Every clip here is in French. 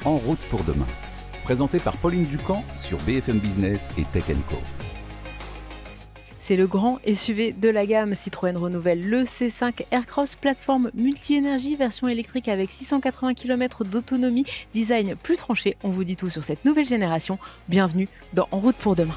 En route pour demain. Présenté par Pauline Ducamp sur BFM Business et Tech Co. C'est le grand SUV de la gamme. Citroën renouvelle le C5 Aircross, plateforme multi-énergie, version électrique avec 680 km d'autonomie, design plus tranché. On vous dit tout sur cette nouvelle génération. Bienvenue dans En route pour demain.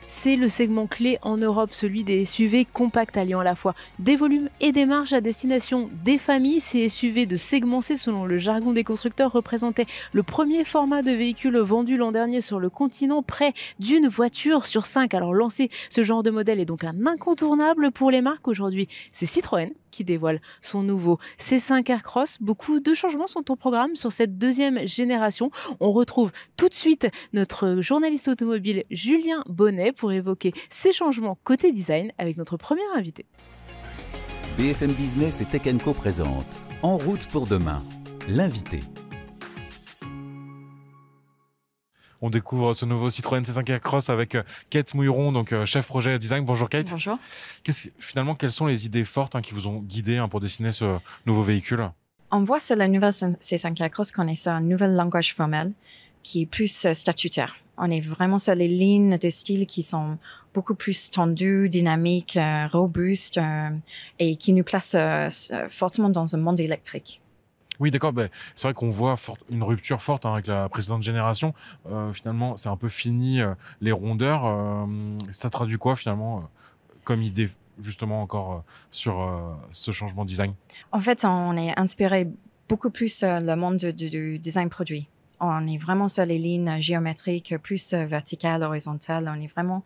C'est le segment clé en Europe, celui des SUV compacts alliant à la fois des volumes et des marges à destination des familles. Ces SUV de segment C, selon le jargon des constructeurs, représentaient le premier format de véhicule vendu l'an dernier sur le continent, près d'une voiture sur 5. Alors lancer ce genre de modèle est donc un incontournable pour les marques. Aujourd'hui, c'est Citroën qui dévoile son nouveau C5 Aircross. Beaucoup de changements sont au programme sur cette deuxième génération. On retrouve tout de suite notre journaliste automobile Julien Bonnet pour évoquer ces changements côté design avec notre premier invité. BFM Business et Tech Co présente En route pour demain, l'invité. On découvre ce nouveau Citroën C5 Aircross avec Kate Mouilleron, donc chef projet design. Bonjour Kate. Bonjour. Finalement, quelles sont les idées fortes qui vous ont guidé pour dessiner ce nouveau véhicule? On voit sur la nouvelle C5 Aircross qu'on est sur un nouvel langage formel qui est plus statutaire. On est vraiment sur les lignes de style qui sont beaucoup plus tendues, dynamiques, robustes et qui nous placent fortement dans un monde électrique. Oui, d'accord. C'est vrai qu'on voit une rupture forte avec la précédente génération. Finalement, c'est un peu fini les rondeurs. Ça traduit quoi finalement comme idée justement encore sur ce changement de design? En fait, on est inspiré beaucoup plus le monde du design produit. On est vraiment sur les lignes géométriques, plus verticales, horizontales. On est vraiment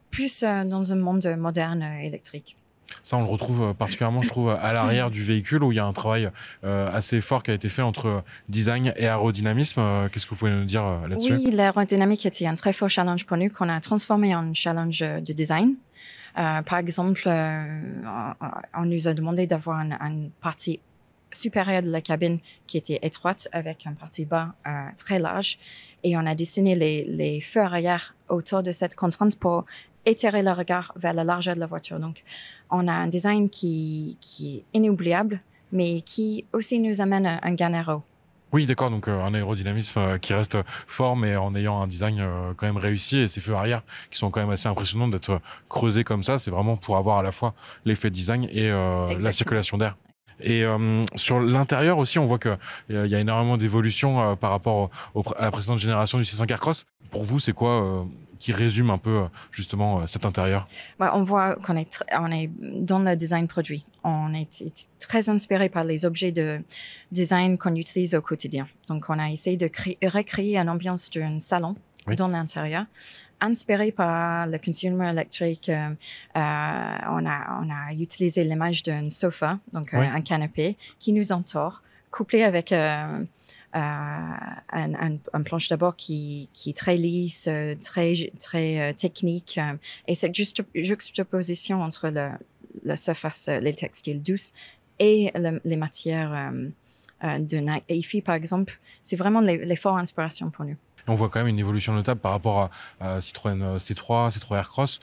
plus dans un monde moderne électrique. Ça, on le retrouve particulièrement, je trouve, à l'arrière du véhicule où il y a un travail assez fort qui a été fait entre design et aérodynamisme. Qu'est-ce que vous pouvez nous dire là-dessus? Oui, l'aérodynamique était un très fort challenge pour nous qu'on a transformé en challenge de design. Par exemple, on nous a demandé d'avoir une partie supérieure de la cabine qui était étroite avec une partie bas très large. Et on a dessiné les feux arrière autour de cette contrainte pour étirer le regard vers la largeur de la voiture. Donc, on a un design qui est inoubliable, mais qui aussi nous amène un gain aéro. Oui, d'accord. Donc, un aérodynamisme qui reste fort, mais en ayant un design quand même réussi. Et ces feux arrière qui sont quand même assez impressionnants d'être creusés comme ça. C'est vraiment pour avoir à la fois l'effet design et la circulation d'air. Et sur l'intérieur aussi, on voit qu'il y a énormément d'évolutions par rapport à la précédente génération du C5 Aircross. Pour vous, c'est quoi qui résume un peu justement cet intérieur? On voit qu'on est dans le design produit. On est très inspiré par les objets de design qu'on utilise au quotidien. Donc, on a essayé de recréer une ambiance d'un salon dans l'intérieur. Inspiré par le consumer electric, on a utilisé l'image d'un sofa, donc un canapé, qui nous entoure, couplé avec un planche de bord qui est très lisse, très technique. Et cette juxtaposition entre la surface, les textiles douces et les matières de EFI, par exemple, c'est vraiment les fortes inspirations pour nous. On voit quand même une évolution notable par rapport à Citroën C3, C3 Aircross,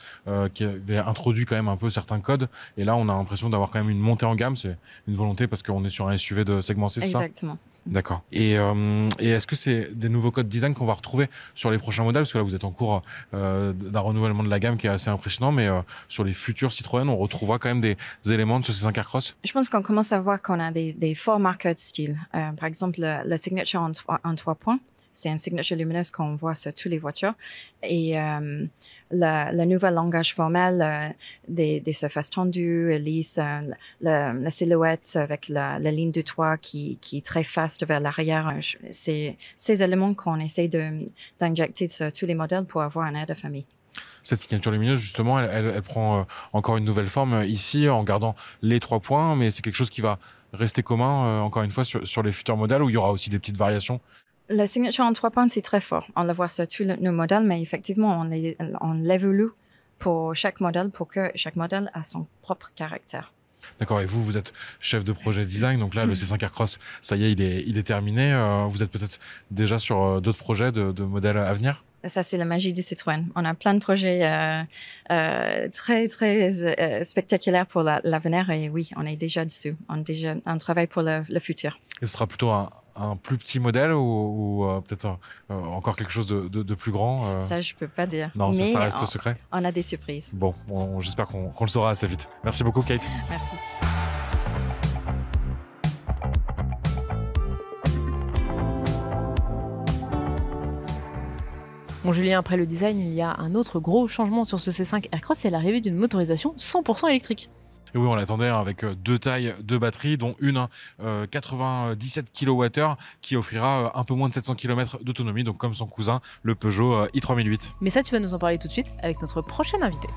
qui avait introduit quand même un peu certains codes. Et là, on a l'impression d'avoir quand même une montée en gamme. C'est une volonté parce qu'on est sur un SUV de segment C, c'est ça? Exactement. D'accord. Et est-ce que c'est des nouveaux codes design qu'on va retrouver sur les prochains modèles? Parce que là, vous êtes en cours d'un renouvellement de la gamme qui est assez impressionnant, mais sur les futurs Citroën, on retrouvera quand même des éléments de ce C5 Aircross? Je pense qu'on commence à voir qu'on a des forts marqueurs de style. Par exemple, la signature en 3 points. C'est une signature lumineuse qu'on voit sur toutes les voitures. Et le nouvel langage formel des surfaces tendues, lisses, la silhouette avec la ligne de toit qui est très faste vers l'arrière. C'est ces éléments qu'on essaie d'injecter sur tous les modèles pour avoir un air de famille. Cette signature lumineuse, justement, elle prend encore une nouvelle forme ici en gardant les 3 points, mais c'est quelque chose qui va rester commun, encore une fois, sur les futurs modèles où il y aura aussi des petites variations? La signature en 3 points, c'est très fort. On la voit sur tous nos modèles, mais effectivement, on l'évolue pour chaque modèle pour que chaque modèle a son propre caractère. D'accord. Et vous êtes chef de projet design. Donc là, le C5 Aircross, ça y est, il est terminé. Vous êtes peut-être déjà sur d'autres projets de modèles à venir? Ça, c'est la magie de Citroën. On a plein de projets très, très spectaculaires pour l'avenir et oui, on est déjà dessus. On travaille pour le futur. Et ce sera plutôt un plus petit modèle ou peut-être encore quelque chose de plus grand Ça, je ne peux pas dire. Non, mais ça reste secret. On a des surprises. Bon, j'espère qu'on le saura assez vite. Merci beaucoup, Kate. Merci. Bon Julien, après le design, il y a un autre gros changement sur ce C5 Aircross, c'est l'arrivée d'une motorisation 100% électrique. Et oui, on l'attendait avec deux tailles de batterie, dont une 97 kWh qui offrira un peu moins de 700 km d'autonomie, donc comme son cousin, le Peugeot i3008. Mais ça, tu vas nous en parler tout de suite avec notre prochain invité.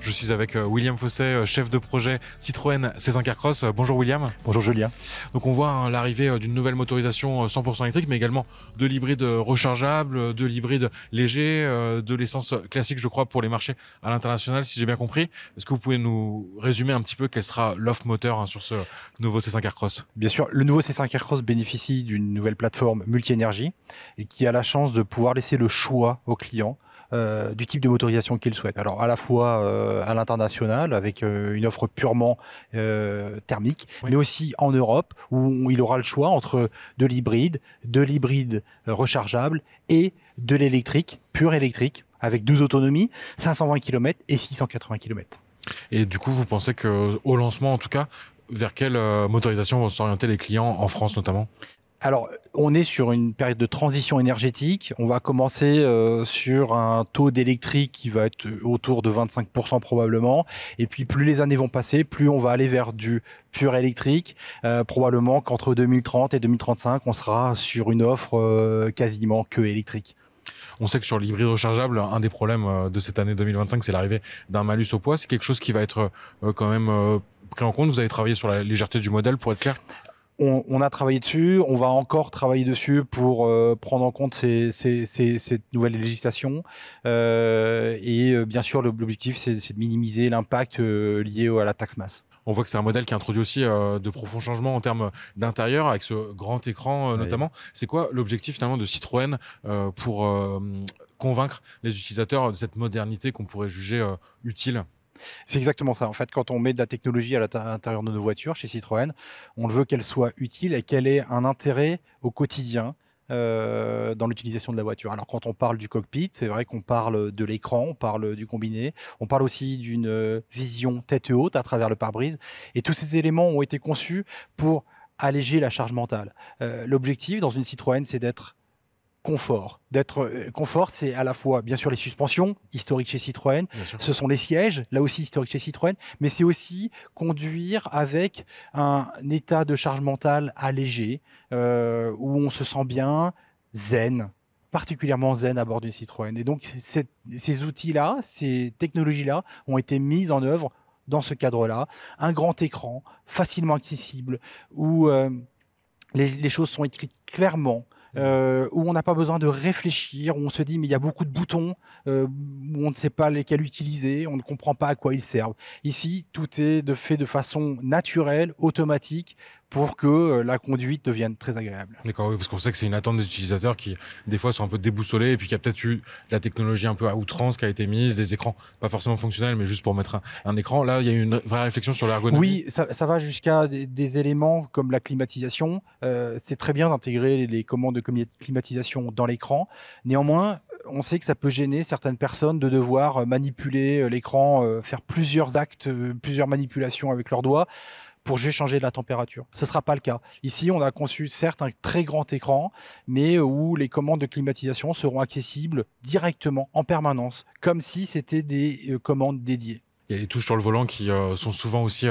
Je suis avec William Fosset, chef de projet Citroën C5 Aircross. Bonjour William. Bonjour Julien. Donc on voit l'arrivée d'une nouvelle motorisation 100% électrique, mais également de l'hybride rechargeable, de l'hybride léger, de l'essence classique, je crois, pour les marchés à l'international, si j'ai bien compris. Est-ce que vous pouvez nous résumer un petit peu quelle sera l'offre moteur sur ce nouveau C5 Aircross? Bien sûr, le nouveau C5 Aircross bénéficie d'une nouvelle plateforme multi-énergie et qui a la chance de pouvoir laisser le choix aux clients du type de motorisation qu'il souhaite. Alors à la fois à l'international avec une offre purement thermique, oui, mais aussi en Europe où il aura le choix entre de l'hybride rechargeable et de l'électrique, pur électrique, avec 12 autonomies, 520 km et 680 km. Et du coup, vous pensez qu'au lancement, en tout cas, vers quelle motorisation vont s'orienter les clients en France notamment? Alors, on est sur une période de transition énergétique. On va commencer sur un taux d'électrique qui va être autour de 25% probablement. Et puis, plus les années vont passer, plus on va aller vers du pur électrique. Probablement qu'entre 2030 et 2035, on sera sur une offre quasiment que électrique. On sait que sur l'hybride rechargeable, un des problèmes de cette année 2025, c'est l'arrivée d'un malus au poids. C'est quelque chose qui va être quand même pris en compte. Vous avez travaillé sur la légèreté du modèle, pour être clair? On a travaillé dessus, on va encore travailler dessus pour prendre en compte cette nouvelle législation. Et bien sûr, l'objectif, c'est de minimiser l'impact lié à la taxe masse. On voit que c'est un modèle qui introduit aussi de profonds changements en termes d'intérieur, avec ce grand écran notamment. C'est quoi l'objectif finalement de Citroën pour convaincre les utilisateurs de cette modernité qu'on pourrait juger utile? C'est exactement ça. En fait, quand on met de la technologie à l'intérieur de nos voitures chez Citroën, on veut qu'elle soit utile et qu'elle ait un intérêt au quotidien dans l'utilisation de la voiture. Alors quand on parle du cockpit, c'est vrai qu'on parle de l'écran, on parle du combiné, on parle aussi d'une vision tête haute à travers le pare-brise. Et tous ces éléments ont été conçus pour alléger la charge mentale. L'objectif dans une Citroën, c'est d'être confort. Confort, c'est à la fois, bien sûr, les suspensions, historiques chez Citroën, ce sont les sièges, là aussi historiques chez Citroën, mais c'est aussi conduire avec un état de charge mentale allégé, où on se sent bien zen, particulièrement zen à bord d'une Citroën. Et donc, ces outils-là, ces technologies-là ont été mises en œuvre dans ce cadre-là. Un grand écran, facilement accessible, où les choses sont écrites clairement, où on n'a pas besoin de réfléchir, où on se dit mais il y a beaucoup de boutons, où on ne sait pas lesquels utiliser, on ne comprend pas à quoi ils servent. Ici, tout est fait de façon naturelle, automatique, pour que la conduite devienne très agréable. D'accord, oui, parce qu'on sait que c'est une attente des utilisateurs qui, des fois, sont un peu déboussolés et puis qu'il y a peut-être eu de la technologie un peu à outrance qui a été mise, des écrans pas forcément fonctionnels, mais juste pour mettre un écran. Là, il y a eu une vraie réflexion sur l'ergonomie. Oui, ça va jusqu'à des éléments comme la climatisation. C'est très bien d'intégrer les commandes de climatisation dans l'écran. Néanmoins, on sait que ça peut gêner certaines personnes de devoir manipuler l'écran, faire plusieurs actes, plusieurs manipulations avec leurs doigts pour juste changer de la température. Ce ne sera pas le cas. Ici, on a conçu certes un très grand écran, mais où les commandes de climatisation seront accessibles directement, en permanence, comme si c'était des commandes dédiées. Il y a les touches sur le volant qui sont souvent aussi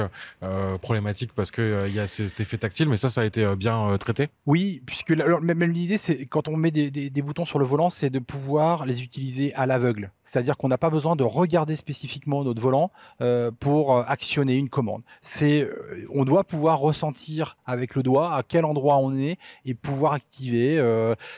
problématiques parce qu'il y a cet effet tactile, mais ça a été bien traité. Oui, puisque même l'idée, c'est quand on met des boutons sur le volant, c'est de pouvoir les utiliser à l'aveugle. C'est-à-dire qu'on n'a pas besoin de regarder spécifiquement notre volant pour actionner une commande. On doit pouvoir ressentir avec le doigt à quel endroit on est et pouvoir activer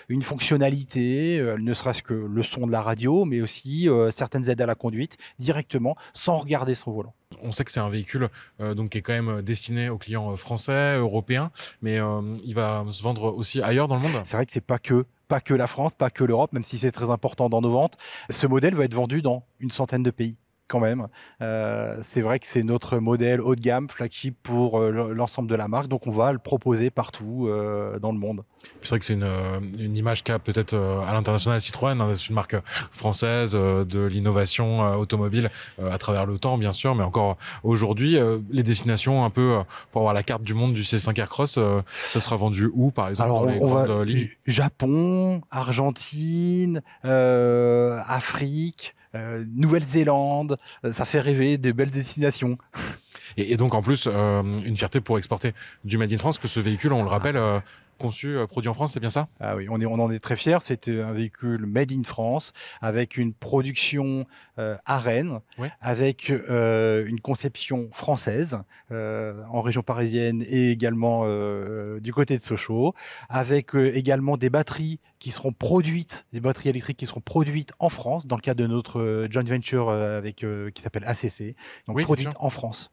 une fonctionnalité, ne serait-ce que le son de la radio, mais aussi certaines aides à la conduite directement sans regarder son volant. On sait que c'est un véhicule donc qui est quand même destiné aux clients français, européens, mais il va se vendre aussi ailleurs dans le monde. C'est vrai que c'est pas que la France, pas que l'Europe, même si c'est très important dans nos ventes. Ce modèle va être vendu dans une centaine de pays quand même. C'est vrai que c'est notre modèle haut de gamme, flagship pour l'ensemble de la marque, donc on va le proposer partout dans le monde. C'est vrai que c'est une image qu'a peut-être à l'international Citroën, hein, c'est une marque française de l'innovation automobile à travers le temps bien sûr, mais encore aujourd'hui, les destinations un peu pour avoir la carte du monde du C5 Aircross, ça sera vendu où par exemple? Alors dans les grandes lignes Japon, Argentine, Afrique, Nouvelle-Zélande, ça fait rêver, des belles destinations. et donc en plus une fierté pour exporter du Made in France, que ce véhicule, on le rappelle, conçu, produit en France, c'est bien ça? Ah oui, on en est très fiers. C'était un véhicule made in France avec une production à Rennes, Ouais. avec une conception française en région parisienne et également du côté de Sochaux, avec également des batteries qui seront produites, des batteries électriques qui seront produites en France dans le cadre de notre joint venture qui s'appelle ACC, donc Oui, bien produites sûr. en France.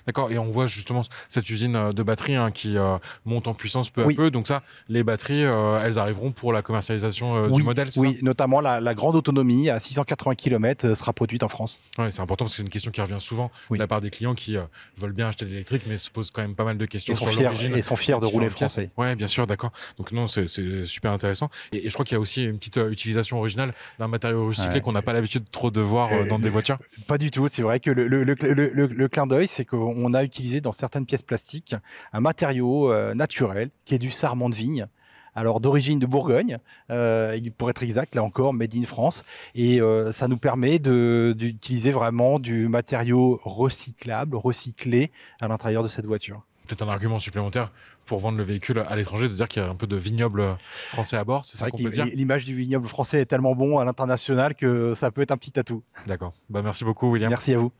D'accord, et on voit justement cette usine de batterie qui monte en puissance peu à Oui. peu. Donc ça, les batteries, elles arriveront pour la commercialisation du modèle, c'est Oui, notamment la grande autonomie à 680 km sera produite en France. ça? Ouais, c'est important parce que c'est une question qui revient souvent Oui. de la part des clients qui veulent bien acheter de l'électrique, mais se posent quand même pas mal de questions Ils sont sur fiers, l'origine. et sont fiers de rouler différentes pièces. français. Ouais, bien sûr, d'accord. Donc non, c'est super intéressant. Et je crois qu'il y a aussi une petite utilisation originale d'un matériau recyclé Ouais. qu'on n'a pas l'habitude trop de voir dans des voitures. Pas du tout. C'est vrai que le clin d'œil, c'est qu'on a utilisé dans certaines pièces plastiques un matériau naturel qui est du sarment de vigne. Alors d'origine de Bourgogne, pour être exact, là encore, made in France. Et ça nous permet d'utiliser vraiment du matériau recyclable, recyclé à l'intérieur de cette voiture. Peut-être un argument supplémentaire pour vendre le véhicule à l'étranger, de dire qu'il y a un peu de vignoble français à bord, c'est C'est ça vrai qu'on que peut dire? l'image du vignoble français est tellement bon à l'international que ça peut être un petit atout. D'accord. Bah, merci beaucoup, William. Merci à vous.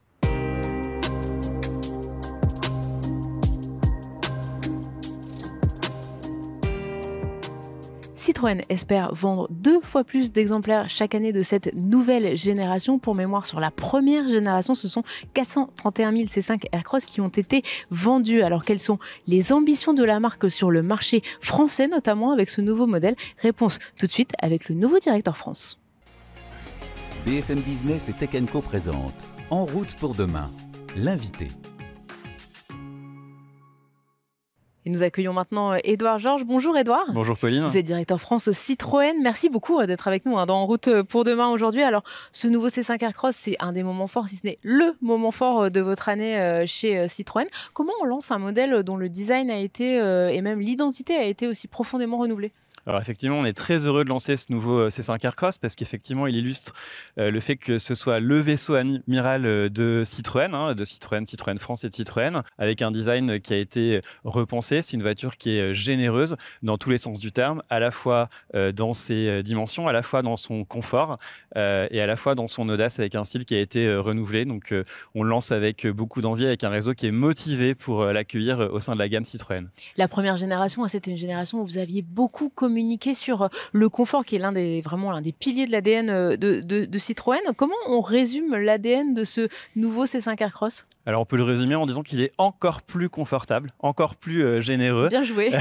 Citroën espère vendre 2 fois plus d'exemplaires chaque année de cette nouvelle génération. Pour mémoire, sur la première génération, ce sont 431 000 C5 Aircross qui ont été vendus. Alors, quelles sont les ambitions de la marque sur le marché français, notamment avec ce nouveau modèle? Réponse tout de suite avec le nouveau directeur France. BFM Business et Tech & Co présente En route pour demain, l'invité. Et nous accueillons maintenant Édouard Georges. Bonjour Édouard. Bonjour Pauline. Vous êtes directeur France Citroën. Merci beaucoup d'être avec nous dans En route pour demain aujourd'hui. Alors, ce nouveau C5 Aircross, c'est un des moments forts, si ce n'est le moment fort de votre année chez Citroën. Comment on lance un modèle dont le design a été, et même l'identité a été aussi profondément renouvelée? Alors effectivement, on est très heureux de lancer ce nouveau C5 Aircross parce qu'effectivement, il illustre le fait que ce soit le vaisseau amiral de Citroën, de Citroën France et de Citroën, avec un design qui a été repensé. C'est une voiture qui est généreuse dans tous les sens du terme, à la fois dans ses dimensions, à la fois dans son confort et à la fois dans son audace, avec un style qui a été renouvelé. Donc on le lance avec beaucoup d'envie, avec un réseau qui est motivé pour l'accueillir au sein de la gamme Citroën. La première génération, c'était une génération où vous aviez beaucoup communiqué sur le confort, qui est l'un des piliers de l'ADN de Citroën. Comment on résume l'ADN de ce nouveau C5 Aircross? Alors on peut le résumer en disant qu'il est encore plus confortable, encore plus généreux. Bien joué.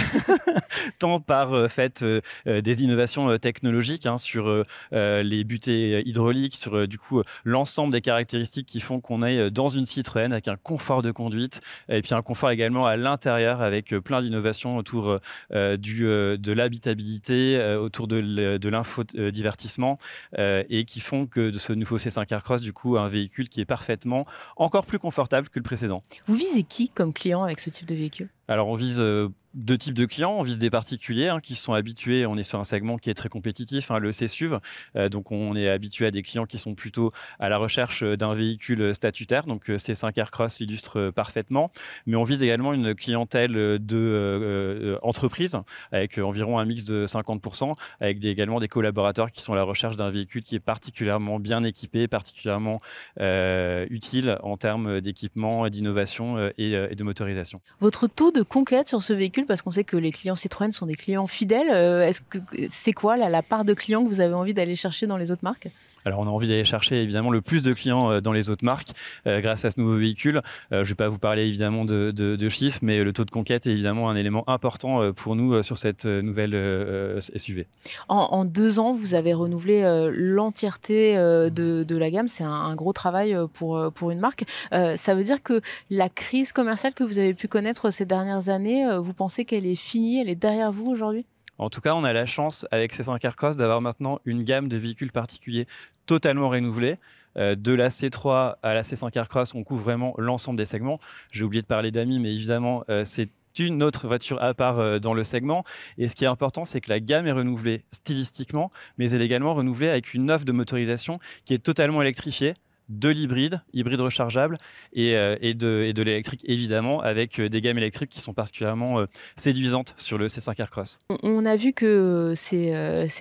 Tant par fait des innovations technologiques sur les butées hydrauliques, sur du coup l'ensemble des caractéristiques qui font qu'on est dans une Citroën avec un confort de conduite et puis un confort également à l'intérieur avec plein d'innovations autour de l'habitabilité, autour de l'infodivertissement et qui font que de ce nouveau C5 Aircross du coup un véhicule qui est parfaitement encore plus confortable que le précédent. Vous visez qui comme client avec ce type de véhicule? Alors, on vise deux types de clients. On vise des particuliers qui sont habitués. On est sur un segment qui est très compétitif, le C-SUV. Donc, on est habitué à des clients qui sont plutôt à la recherche d'un véhicule statutaire. Donc, C5 Aircross l'illustre parfaitement. Mais on vise également une clientèle d'entreprise avec environ un mix de 50%, avec également des collaborateurs qui sont à la recherche d'un véhicule qui est particulièrement bien équipé, particulièrement utile en termes d'équipement, d'innovation et de motorisation. Votre taux de conquête sur ce véhicule, parce qu'on sait que les clients Citroën sont des clients fidèles, c'est quoi la part de clients que vous avez envie d'aller chercher dans les autres marques ? Alors, on a envie d'aller chercher évidemment le plus de clients dans les autres marques grâce à ce nouveau véhicule. Je ne vais pas vous parler évidemment de chiffres, mais le taux de conquête est évidemment un élément important pour nous sur cette nouvelle SUV. En 2 ans, vous avez renouvelé l'entièreté de la gamme. C'est un gros travail pour une marque. Ça veut dire que la crise commerciale que vous avez pu connaître ces dernières années, vous pensez qu'elle est finie, elle est derrière vous aujourd'hui ? En tout cas, on a la chance avec C5 Aircross d'avoir maintenant une gamme de véhicules particuliers totalement renouvelée. De la C3 à la C5 Aircross, on couvre vraiment l'ensemble des segments. J'ai oublié de parler d'Ami, mais évidemment, c'est une autre voiture à part dans le segment. Et ce qui est important, c'est que la gamme est renouvelée stylistiquement, mais elle est également renouvelée avec une offre de motorisation qui est totalement électrifiée, de l'hybride rechargeable et de l'électrique évidemment, avec des gammes électriques qui sont particulièrement séduisantes sur le C5 Aircross. On a vu que ces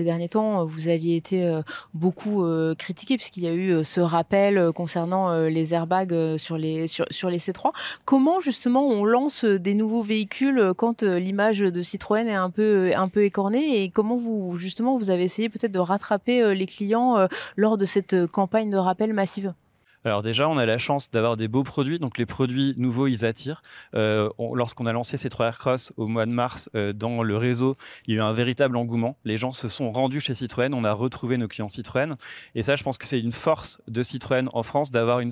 derniers temps, vous aviez été beaucoup critiqué puisqu'il y a eu ce rappel concernant les airbags sur les C3. Comment justement on lance des nouveaux véhicules quand l'image de Citroën est un peu écornée, et comment vous avez essayé peut-être de rattraper les clients lors de cette campagne de rappel massive ? Alors déjà, on a la chance d'avoir des beaux produits. Donc les produits nouveaux, ils attirent. Lorsqu'on a lancé C3 Aircross au mois de mars dans le réseau, il y a eu un véritable engouement. Les gens se sont rendus chez Citroën. On a retrouvé nos clients Citroën. Et ça, je pense que c'est une force de Citroën en France d'avoir un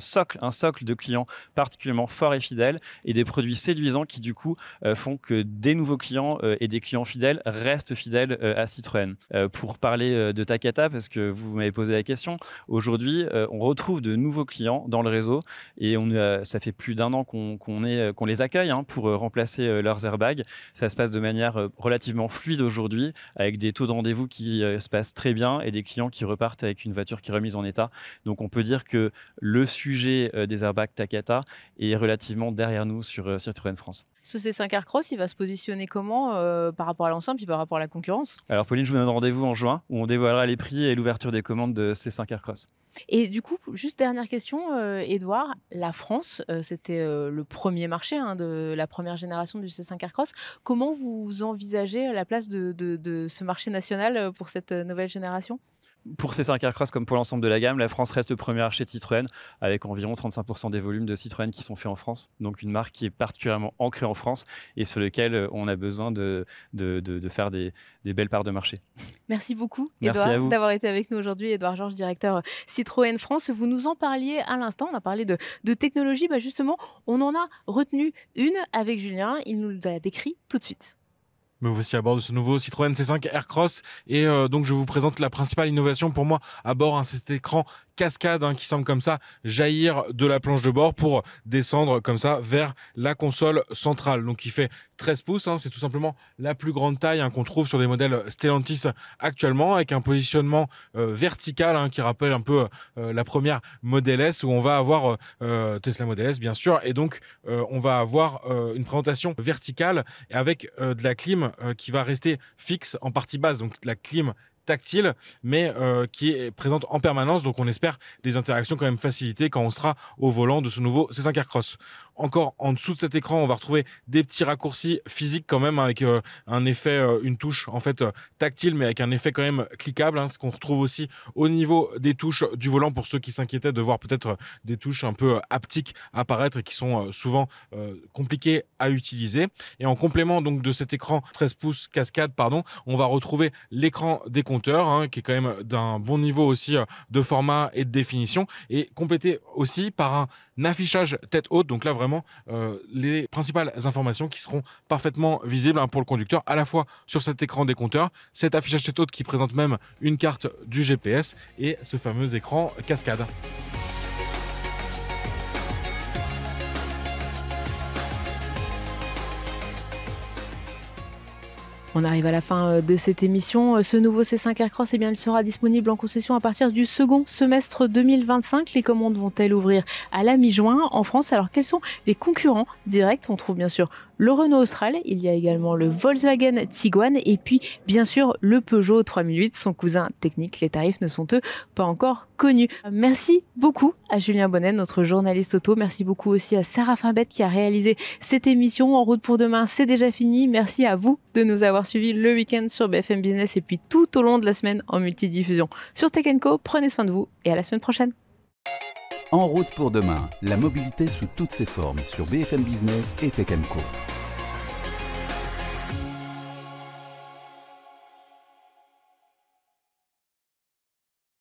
socle de clients particulièrement forts et fidèles, et des produits séduisants qui du coup font que des nouveaux clients et des clients fidèles restent fidèles à Citroën. Pour parler de Takata, parce que vous m'avez posé la question, aujourd'hui, on retrouve de nouveaux clients dans le réseau, et ça fait plus d'1 an qu'on les accueille pour remplacer leurs airbags. Ça se passe de manière relativement fluide aujourd'hui, avec des taux de rendez-vous qui se passent très bien et des clients qui repartent avec une voiture qui est remise en état. Donc on peut dire que le sujet des airbags Takata est relativement derrière nous sur Citroën France. Ce C5 Aircross, il va se positionner comment par rapport à l'ensemble et par rapport à la concurrence ? Alors Pauline, je vous donne rendez-vous en juin où on dévoilera les prix et l'ouverture des commandes de C5 Aircross. Et du coup, juste dernière question, Édouard, la France, c'était le premier marché de la première génération du C5 Aircross. Comment vous envisagez la place de ce marché national pour cette nouvelle génération ? Pour C5 Aircross comme pour l'ensemble de la gamme, la France reste le premier marché de Citroën, avec environ 35% des volumes de Citroën qui sont faits en France. Donc une marque qui est particulièrement ancrée en France et sur laquelle on a besoin de faire des belles parts de marché. Merci beaucoup, Édouard, d'avoir été avec nous aujourd'hui. Édouard Georges, directeur Citroën France. Vous nous en parliez à l'instant, on a parlé de technologie. Justement, on en a retenu une avec Julien. Il nous l'a décrit tout de suite. Me voici à bord de ce nouveau Citroën C5 Aircross, et donc je vous présente la principale innovation pour moi à bord, c'est cet écran cascade qui semble comme ça jaillir de la planche de bord pour descendre comme ça vers la console centrale. Donc il fait 13 pouces, c'est tout simplement la plus grande taille qu'on trouve sur des modèles Stellantis actuellement, avec un positionnement vertical qui rappelle un peu la première Model S, où on va avoir Tesla Model S bien sûr, et donc on va avoir une présentation verticale et avec de la clim qui va rester fixe en partie basse, donc la clim tactile, mais qui est présente en permanence. Donc on espère des interactions quand même facilitées quand on sera au volant de ce nouveau C5 Aircross. Encore en dessous de cet écran, on va retrouver des petits raccourcis physiques quand même, avec un effet, une touche en fait tactile, mais avec un effet quand même cliquable, ce qu'on retrouve aussi au niveau des touches du volant, pour ceux qui s'inquiétaient de voir peut-être des touches un peu haptiques apparaître et qui sont souvent compliquées à utiliser. Et en complément donc de cet écran 13 pouces cascade, on va retrouver l'écran des compteurs, qui est quand même d'un bon niveau aussi de format et de définition, et complété aussi par un affichage tête haute. Donc là vraiment les principales informations qui seront parfaitement visibles pour le conducteur, à la fois sur cet écran des compteurs, cet affichage tête haute qui présente même une carte du GPS, et ce fameux écran cascade. On arrive à la fin de cette émission. Ce nouveau C5 Aircross, eh bien, il sera disponible en concession à partir du second semestre 2025. Les commandes vont-elles ouvrir à la mi-juin en France? Alors, quels sont les concurrents directs? On trouve bien sûr le Renault Austral, il y a également le Volkswagen Tiguan et puis bien sûr le Peugeot 3008, son cousin technique. Les tarifs ne sont eux pas encore connus. Merci beaucoup à Julien Bonnet, notre journaliste auto. Merci beaucoup aussi à Sarah Fimbette qui a réalisé cette émission. En route pour demain, c'est déjà fini. Merci à vous de nous avoir suivis le week-end sur BFM Business et puis tout au long de la semaine en multidiffusion sur Tech & Co. Prenez soin de vous et à la semaine prochaine. En route pour demain, la mobilité sous toutes ses formes sur BFM Business et Tech & Co.